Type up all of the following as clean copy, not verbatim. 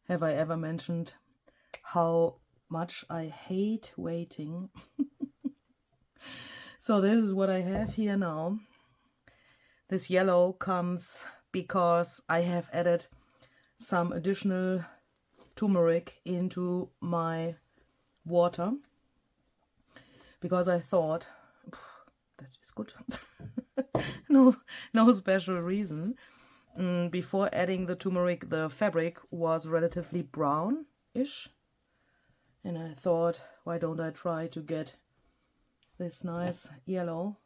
Have I ever mentioned how much I hate waiting? So this is what I have here now. This yellow comes because I have added some additional turmeric into my water, because I thought that is good. no special reason. Before adding the turmeric, the fabric was relatively brown-ish, and I thought, why don't I try to get this nice yellow?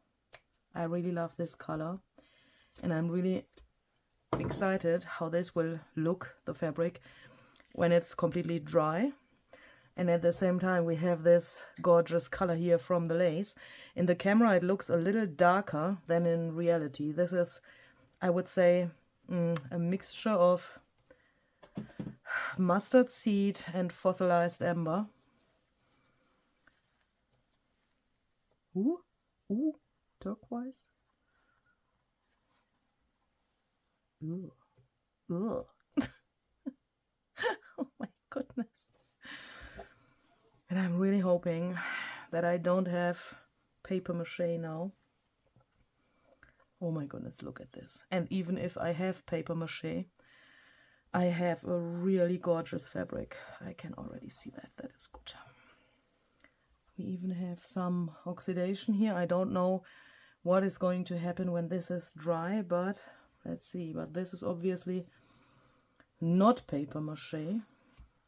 I really love this color, and I'm really excited how this will look, the fabric, when it's completely dry. And at the same time we have this gorgeous color here from the lace. In the camera it looks a little darker than in reality. This is, I would say, a mixture of mustard seed and fossilized amber. Ooh, turquoise. Ooh, ooh. Oh my goodness. And I'm really hoping that I don't have paper mache now. Oh my goodness, look at this. And even if I have paper mache, I have a really gorgeous fabric. I can already see that. That is good. We even have some oxidation here. I don't know what is going to happen when this is dry, but let's see. But this is obviously not paper mache.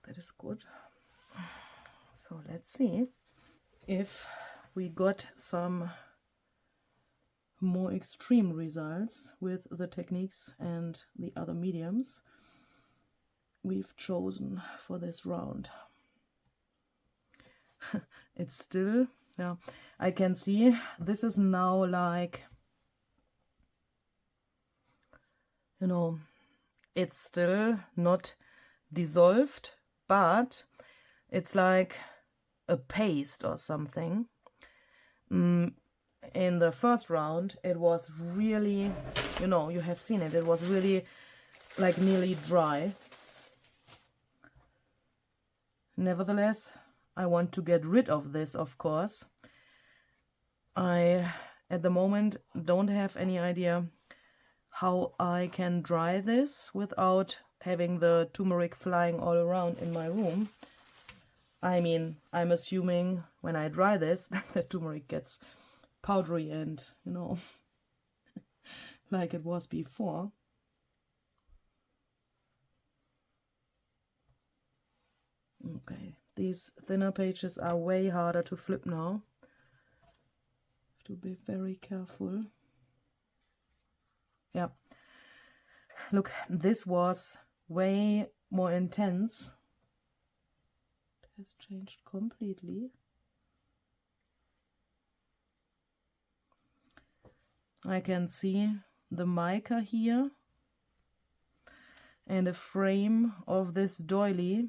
That is good. So let's see if we got some more extreme results with the techniques and the other mediums we've chosen for this round. It's still, yeah, I can see this is now like, you know, it's still not dissolved, but it's like a paste or something. In the first round it was really, you know, you have seen it, it was really like nearly dry. Nevertheless, I want to get rid of this, of course. I at the moment don't have any idea how I can dry this without having the turmeric flying all around in my room. I mean, I'm assuming when I dry this that the turmeric gets powdery and, you know, like it was before. Okay, these thinner pages are way harder to flip now. Have to be very careful. Yeah, look, this was way more intense. It has changed completely. I can see the mica here and a frame of this doily,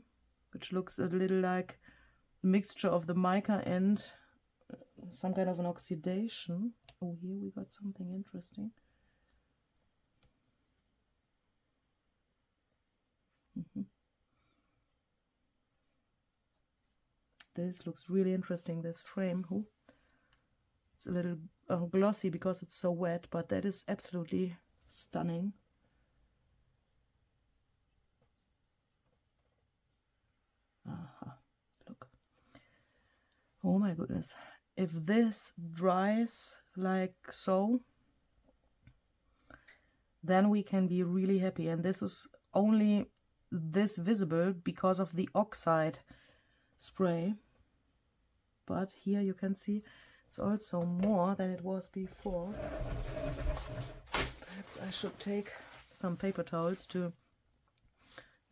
which looks a little like a mixture of the mica and some kind of an oxidation. Oh, here we got something interesting. This looks really interesting, this frame. Ooh. It's a little glossy because it's so wet, but that is absolutely stunning. Aha, look. Oh my goodness. If this dries like so, then we can be really happy. And this is only this visible because of the oxide spray. But here you can see it's also more than it was before. Perhaps I should take some paper towels to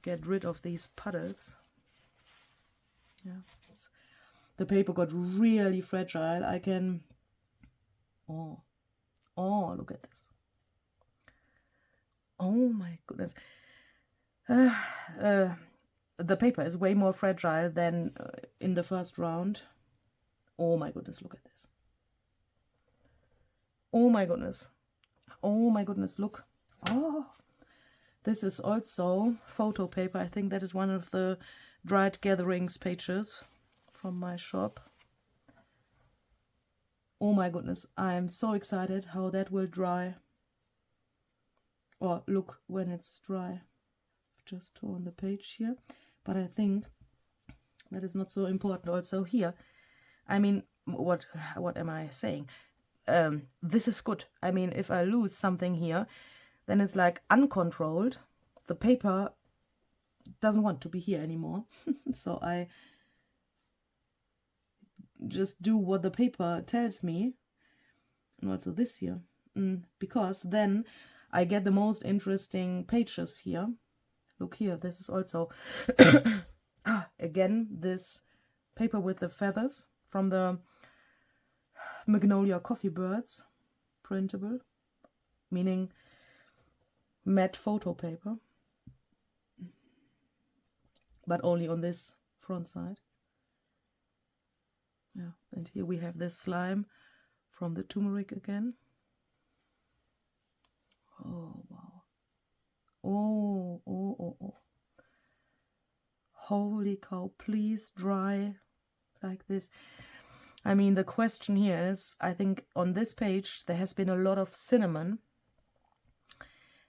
get rid of these puddles. Yeah, the paper got really fragile. I can, oh, look at this. Oh my goodness. The paper is way more fragile than in the first round. Oh my goodness, look at this. Oh my goodness. Oh my goodness, look. Oh, This is also photo paper. I think that is one of the dried gatherings pages from my shop. Oh my goodness, I'm so excited how that will dry. Or look when it's dry. Just torn the page here. But I think that is not so important also here. I mean, what am I saying? This is good. I mean, if I lose something here, then it's like uncontrolled. The paper doesn't want to be here anymore. So I just do what the paper tells me. And also this here. Because then I get the most interesting pages here. Look here, this is also again this paper with the feathers from the Magnolia Coffee Birds, printable, meaning matte photo paper, but only on this front side. Yeah, and here we have this slime from the turmeric again. Oh wow! Oh! Holy cow! Please dry like this. I mean, the question here is, I think on this page there has been a lot of cinnamon,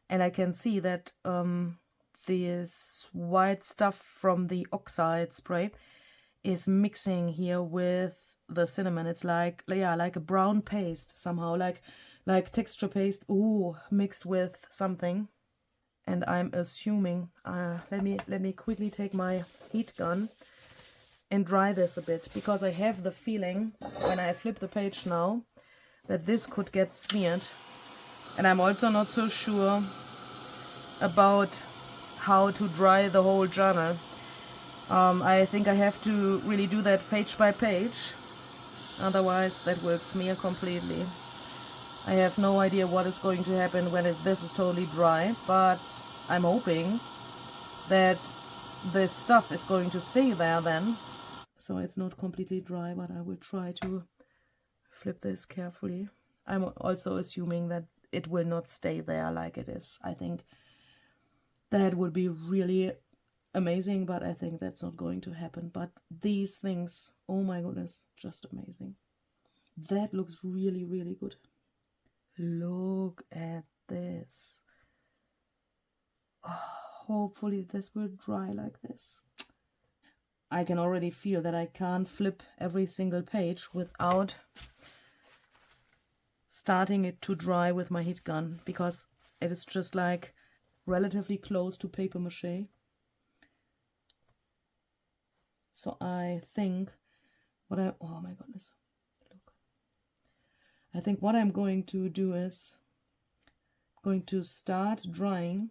and I can see that this white stuff from the oxide spray is mixing here with the cinnamon. It's like, yeah, like a brown paste somehow, like texture paste, ooh, mixed with something. And I'm assuming, let me quickly take my heat gun and dry this a bit, because I have the feeling when I flip the page now that this could get smeared. And I'm also not so sure about how to dry the whole journal. I think I have to really do that page by page, otherwise that will smear completely. I have no idea what is going to happen when this is totally dry, but I'm hoping that this stuff is going to stay there then. So it's not completely dry, but I will try to flip this carefully. I'm also assuming that it will not stay there like it is. I think that would be really amazing, but I think that's not going to happen. But these things, oh my goodness, just amazing. That looks really, really good. Look at this. Oh, hopefully this will dry like this. I can already feel that I can't flip every single page without starting it to dry with my heat gun, because it is just like relatively close to paper mache. So I think oh my goodness, look. I think what I'm going to do is going to start drying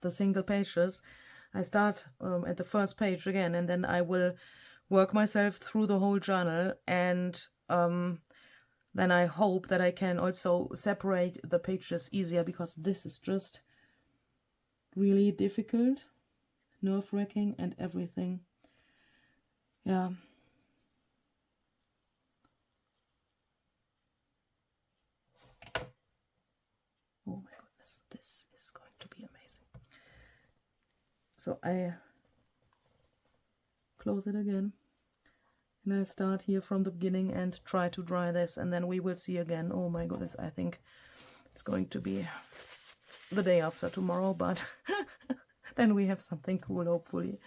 the single pages. I start at the first page again, and then I will work myself through the whole journal, and then I hope that I can also separate the pages easier, because this is just really difficult, nerve-wracking and everything. Yeah. Oh my goodness, this is going to be amazing. So I close it again, and I start here from the beginning and try to dry this, and then we will see again. Oh my goodness, I think it's going to be the day after tomorrow, but then we have something cool, hopefully.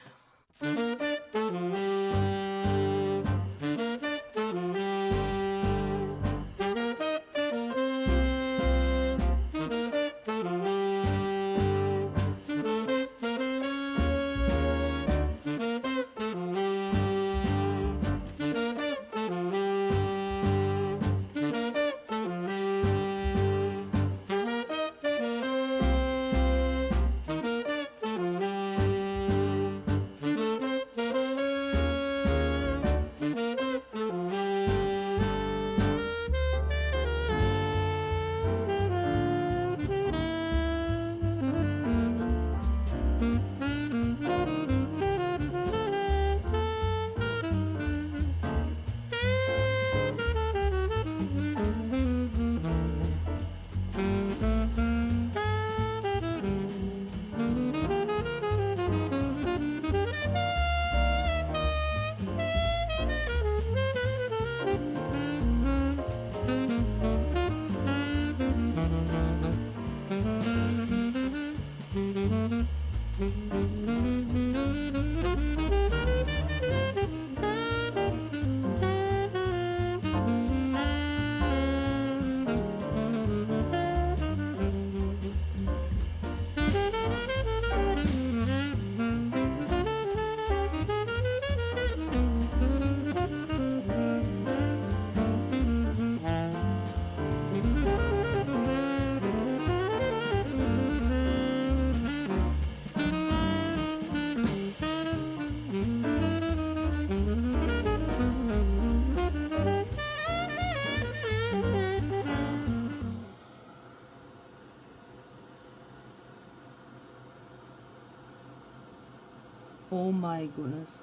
Oh my goodness.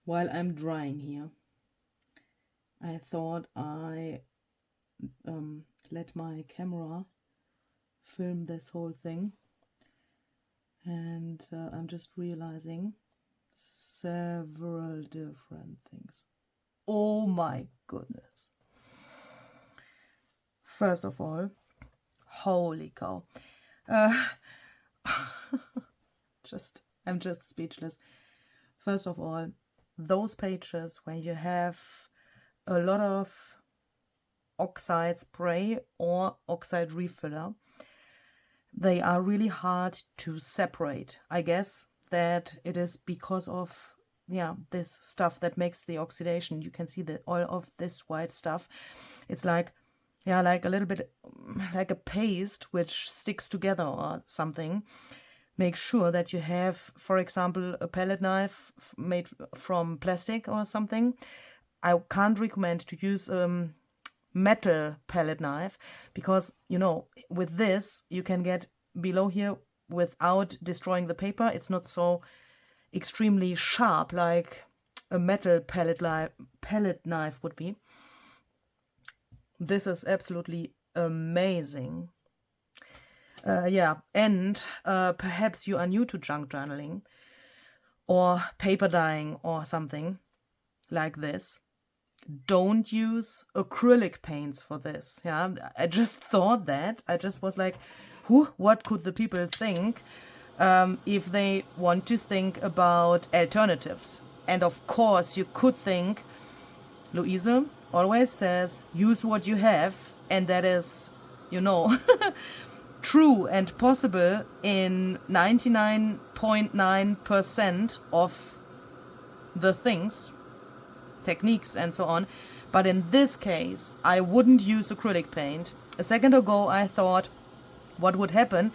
While I'm drying here, I thought I let my camera film this whole thing, and I'm just realizing several different things. Oh my goodness. First of all, holy cow. I'm just speechless. First of all, those pages where you have a lot of oxide spray or oxide refiller, they are really hard to separate. I guess that it is because of this stuff that makes the oxidation. You can see that all of this white stuff, it's like like a little bit like a paste which sticks together or something. Make sure that you have, for example, a palette knife made from plastic or something. I can't recommend to use metal palette knife, because with this you can get below here without destroying the paper. It's not so extremely sharp like a metal palette knife would be. This is absolutely amazing. And perhaps you are new to junk journaling or paper dyeing or something like this. Don't use acrylic paints for this. I just thought that. I just was like, what could the people think if they want to think about alternatives? And of course you could think, Louise always says, use what you have, and that is, true and possible in 99.9% of the things, techniques and so on. But in this case, I wouldn't use acrylic paint. A second ago, I thought, what would happen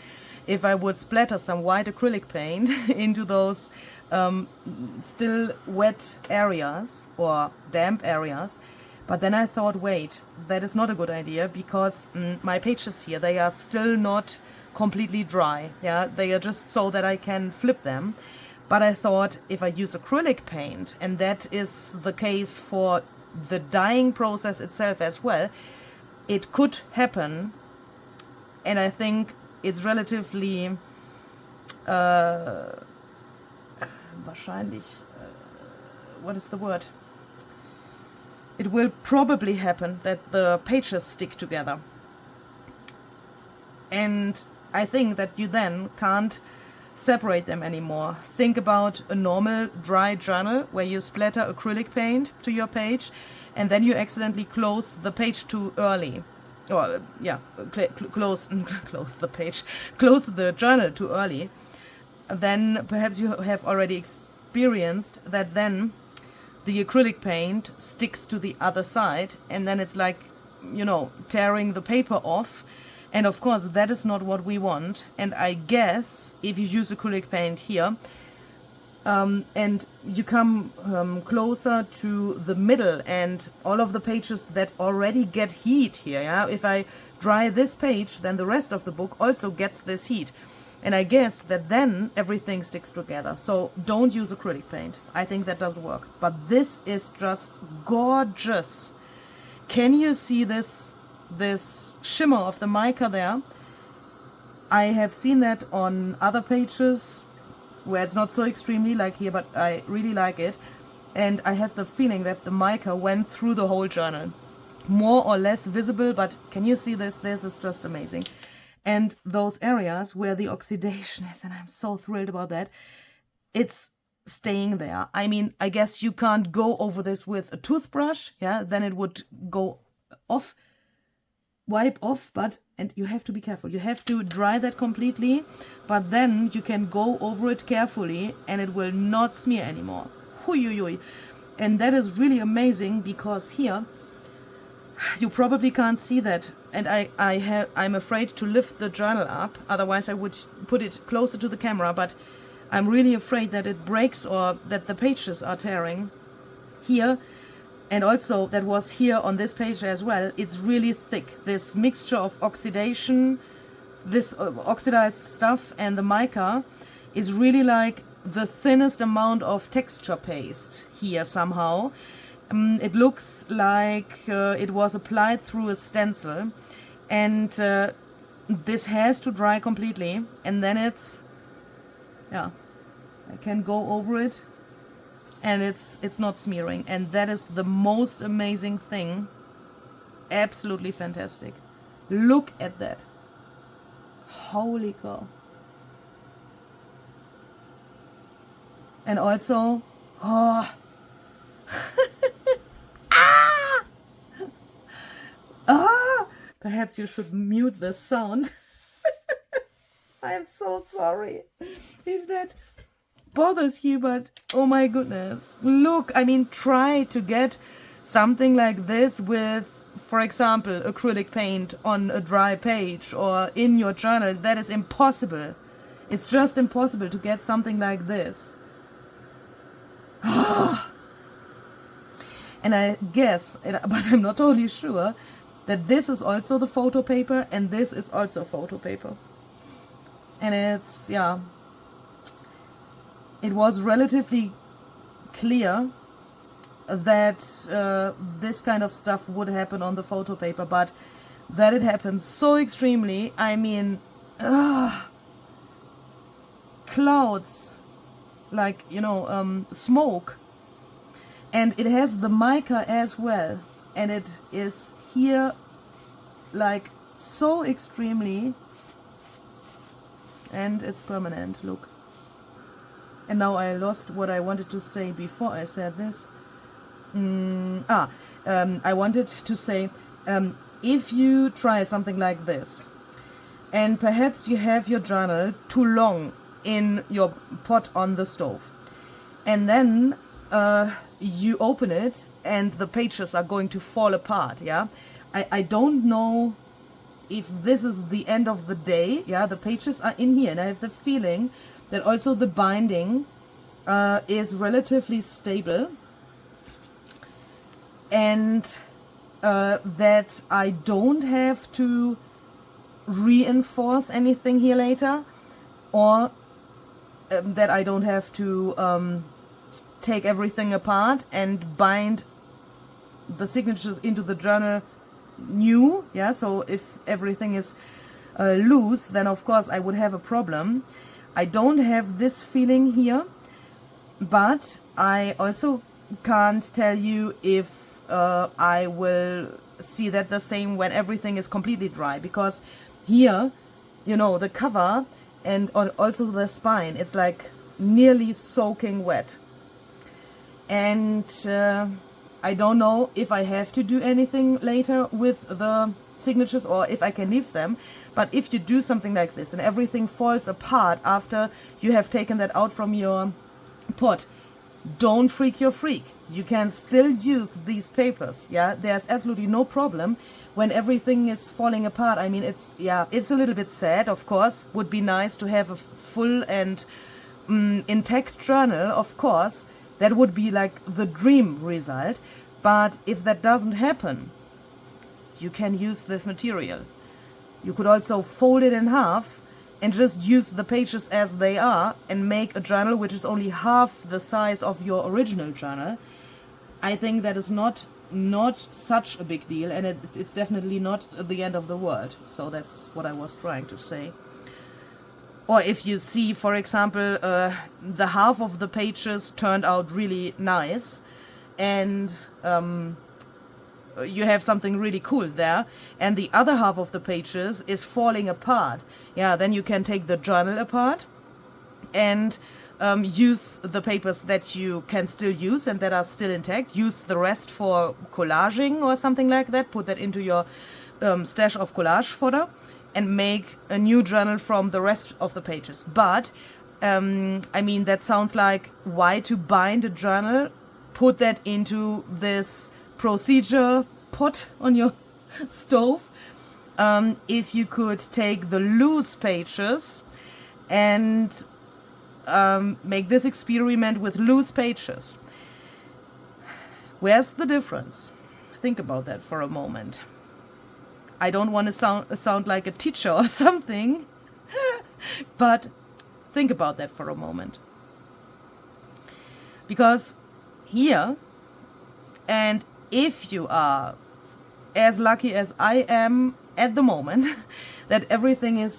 if I would splatter some white acrylic paint into those still wet areas or damp areas. But then I thought, wait, that is not a good idea, because my pages here, they are still not completely dry. They are just so that I can flip them. But I thought, if I use acrylic paint, and that is the case for the dyeing process itself as well, it could happen. And I think it's relatively wahrscheinlich, what is the word? It will probably happen that the pages stick together. And I think that you then can't separate them anymore. Think about a normal dry journal where you splatter acrylic paint to your page and then you accidentally close the page too early. Or, close the page, close the journal too early. Then perhaps you have already experienced that then the acrylic paint sticks to the other side, and then it's like, tearing the paper off. And of course, that is not what we want. And I guess if you use acrylic paint here, and you come closer to the middle and all of the pages that already get heat here, if I dry this page, then the rest of the book also gets this heat. And I guess that then everything sticks together. So don't use acrylic paint. I think that doesn't work. But this is just gorgeous. Can you see this shimmer of the mica there? I have seen that on other pages where it's not so extremely like here, but I really like it. And I have the feeling that the mica went through the whole journal. more or less visible, but can you see this? This is just amazing. And those areas where the oxidation is, and I'm so thrilled about that, it's staying there. I mean, I guess you can't go over this with a toothbrush, yeah, then it would go off, wipe off, but, and you have to be careful, you have to dry that completely, but then you can go over it carefully and it will not smear anymore. Hui. And that is really amazing, because here you probably can't see that, and I'm afraid to lift the journal up, otherwise I would put it closer to the camera, but I'm really afraid that it breaks or that the pages are tearing here. And also that was here on this page as well. It's really thick, this mixture of oxidation, this oxidized stuff, and the mica is really like the thinnest amount of texture paste here somehow. It looks like it was applied through a stencil, and this has to dry completely, and then it's, yeah, I can go over it and it's not smearing, and that is the most amazing thing. Absolutely fantastic. Look at that. Holy cow. And also, oh, perhaps you should mute the sound. I am so sorry if that bothers you, but oh my goodness, look, I mean, try to get something like this with, for example, acrylic paint on a dry page or in your journal. That is impossible. It's just impossible to get something like this. And I guess, but I'm not totally sure, that this is also the photo paper and this is also photo paper. And it's, yeah, it was relatively clear that this kind of stuff would happen on the photo paper, but that it happened so extremely, I mean, clouds, like, you know, smoke. And it has the mica as well, and it is here like so extremely, and it's permanent, look. And now I lost what I wanted to say before I said this. I wanted to say, if you try something like this, and perhaps you have your journal too long in your pot on the stove, and then you open it and the pages are going to fall apart, yeah? I don't know if this is the end of the day, yeah? The pages are in here, and I have the feeling that also the binding is relatively stable, and that I don't have to reinforce anything here later, or that I don't have to take everything apart and bind the signatures into the journal new, yeah? So if everything is loose, then of course I would have a problem. I don't have this feeling here, but I also can't tell you if I will see that the same when everything is completely dry, because here, you know, the cover and also the spine, it's like nearly soaking wet. And I don't know if I have to do anything later with the signatures or if I can leave them. But if you do something like this and everything falls apart after you have taken that out from your pot, don't freak your freak. You can still use these papers, yeah? There's absolutely no problem when everything is falling apart. I mean, it's a little bit sad, of course. Would be nice to have a full and intact journal, of course. That would be like the dream result. But if that doesn't happen, you can use this material. You could also fold it in half and just use the pages as they are and make a journal which is only half the size of your original journal. I think that is not such a big deal, and it's definitely not the end of the world. So that's what I was trying to say. Or if you see, for example, the half of the pages turned out really nice, and you have something really cool there, and the other half of the pages is falling apart. Yeah, then you can take the journal apart and use the papers that you can still use and that are still intact. Use the rest for collaging or something like that. Put that into your stash of collage fodder and make a new journal from the rest of the pages. But I mean, that sounds like, why to bind a journal? Put that into this procedure pot on your stove. If you could take the loose pages and make this experiment with loose pages. Where's the difference? Think about that for a moment. I don't want to sound like a teacher or something, but think about that for a moment. Because here, and if you are as lucky as I am at the moment, that everything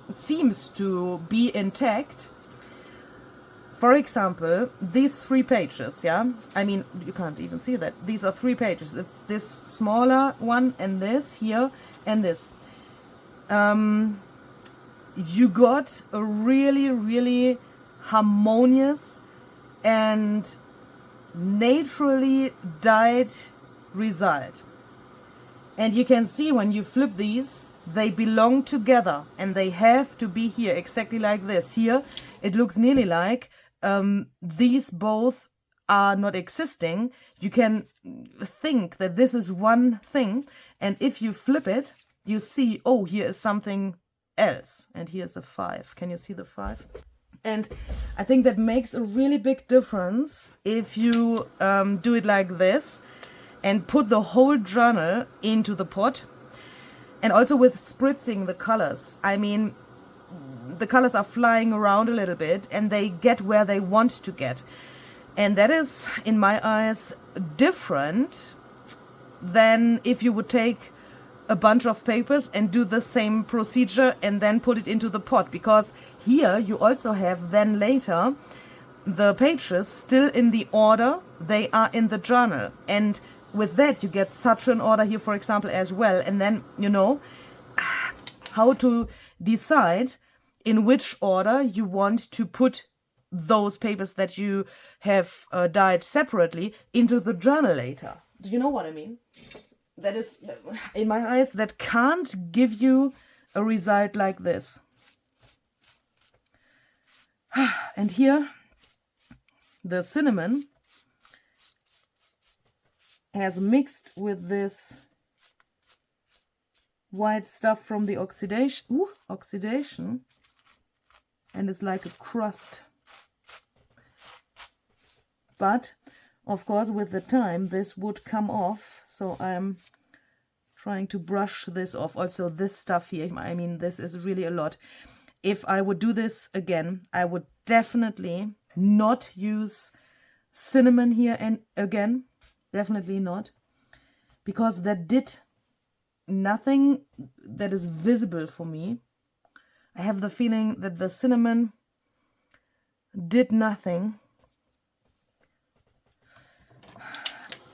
seems to be intact. For example, these 3 pages, yeah? I mean, you can't even see that. These are 3 pages. It's this smaller one and this here and this. You got a really, really harmonious and naturally dyed result. And you can see when you flip these, they belong together and they have to be here exactly like this. Here, it looks nearly like these both are not existing. You can think that this is one thing, and if you flip it, you see, oh, here is something else, and here's a 5. Can you see the 5? And I think that makes a really big difference if you do it like this and put the whole journal into the pot. And also with spritzing the colors. I mean, the colors are flying around a little bit and they get where they want to get. And that is, in my eyes, different than if you would take a bunch of papers and do the same procedure and then put it into the pot. Because here you also have then later the pages still in the order they are in the journal. And with that you get such an order here, for example, as well. And then you know how to decide in which order you want to put those papers that you have dyed separately into the journal later. Do you know what I mean? That is, in my eyes, that can't give you a result like this. And here, the cinnamon has mixed with this white stuff from the oxidation, and it's like a crust. But of course with the time this would come off, so I'm trying to brush this off. Also this stuff here, I mean, this is really a lot. If I would do this again, I would definitely not use cinnamon here and again. Definitely not, because that did nothing that is visible for me. I have the feeling that the cinnamon did nothing.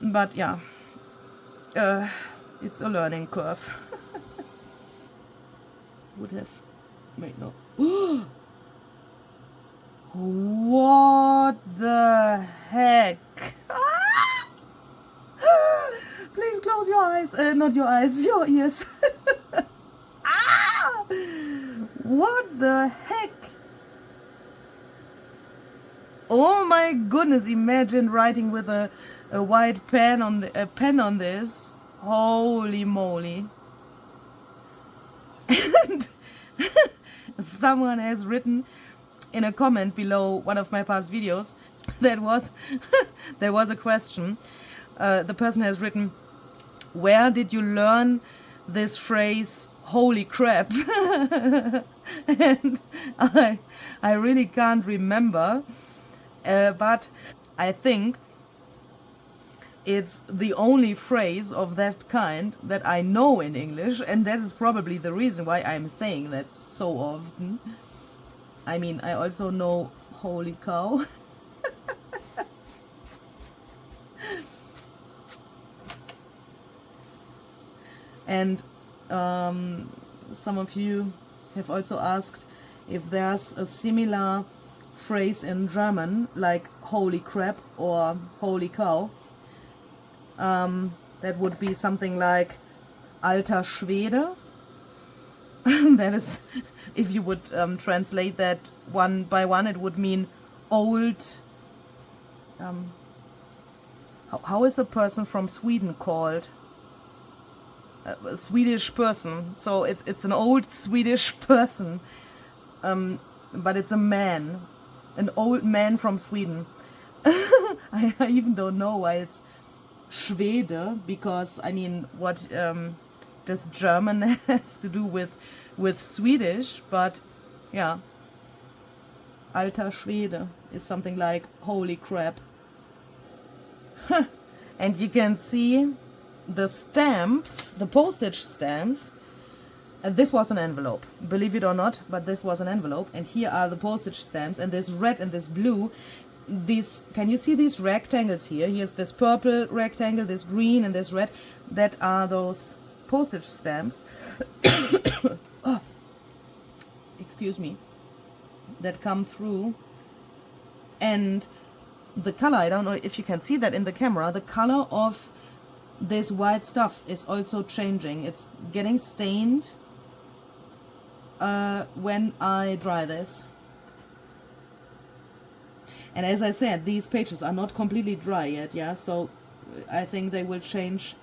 But yeah, it's a learning curve. Would have made no. What the heck? Please close your eyes. Not your eyes, your ears. What the heck? Oh my goodness! Imagine writing with a white pen on this. Holy moly! And someone has written in a comment below one of my past videos. There was a question. The person has written, "Where did you learn this phrase, holy crap?" And I really can't remember, but I think it's the only phrase of that kind that I know in English, and that is probably the reason why I'm saying that so often. I mean, I also know holy cow. And some of you have also asked if there's a similar phrase in German, like holy crap or holy cow. That would be something like alter Schwede. That is, if you would translate that one by one, it would mean old. How is a person from Sweden called? A Swedish person. So it's an old Swedish person, but it's a man, an old man from Sweden. I even don't know why it's Schwede, because I mean, what does German has to do with Swedish? But yeah, alter Schwede is something like holy crap. And you can see the stamps, the postage stamps. This was an envelope, believe it or not, but this was an envelope, and here are the postage stamps, and this red and this blue. These, can you see these rectangles here? Here's this purple rectangle, this green, and this red. That are those postage stamps. Oh, excuse me. That come through. And the color, I don't know if you can see that in the camera, the color of this white stuff is also changing. It's getting stained when I dry this. And as I said, these pages are not completely dry yet, yeah, so I think they will change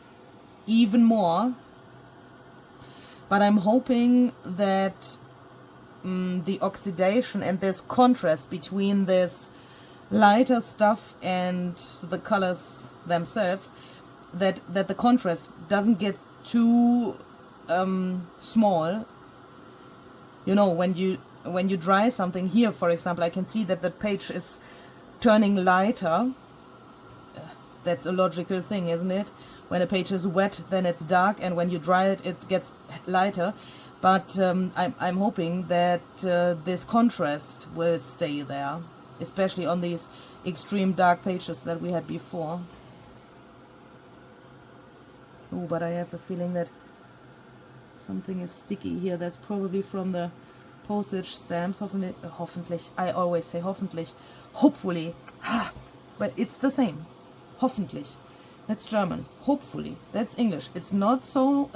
even more. But I'm hoping that the oxidation and this contrast between this lighter stuff and the colors themselves, that the contrast doesn't get too small. You know, when you dry something here, for example, I can see that the page is turning lighter. That's a logical thing, isn't it? When a page is wet, then it's dark, and when you dry it, it gets lighter. But I'm hoping that this contrast will stay there, especially on these extreme dark pages that we had before. Oh, but I have the feeling that something is sticky here. That's probably from the postage stamps. Hoffentlich. I always say hoffentlich. Hopefully. But it's the same. Hoffentlich. That's German. Hopefully. That's English. It's not so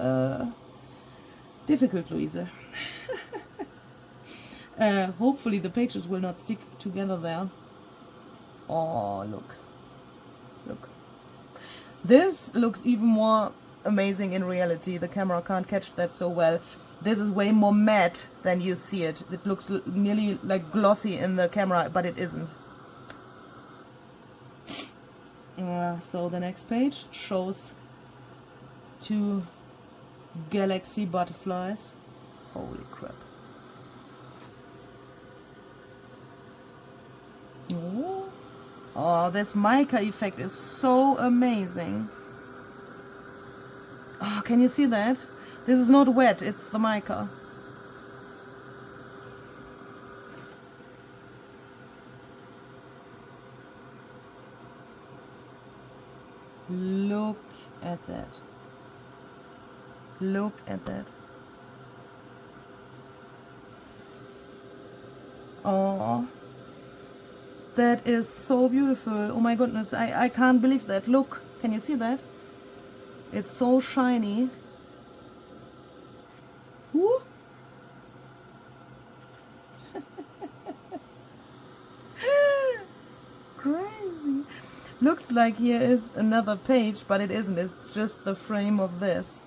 difficult, Luise. Hopefully the pages will not stick together there. Oh, look. Look. This looks even more amazing in reality. The camera can't catch that so well. This is way more matte than you see it. It looks nearly like glossy in the camera, but it isn't. So the next page shows two galaxy butterflies. Holy crap. Oh, this mica effect is so amazing. Oh, can you see that? This is not wet, it's the mica. Look at that. Look at that. Oh, that is so beautiful. Oh my goodness, I can't believe that. Look, can you see that? It's so shiny. Woo. Crazy. Looks like here is another page, but it isn't. It's just the frame of this.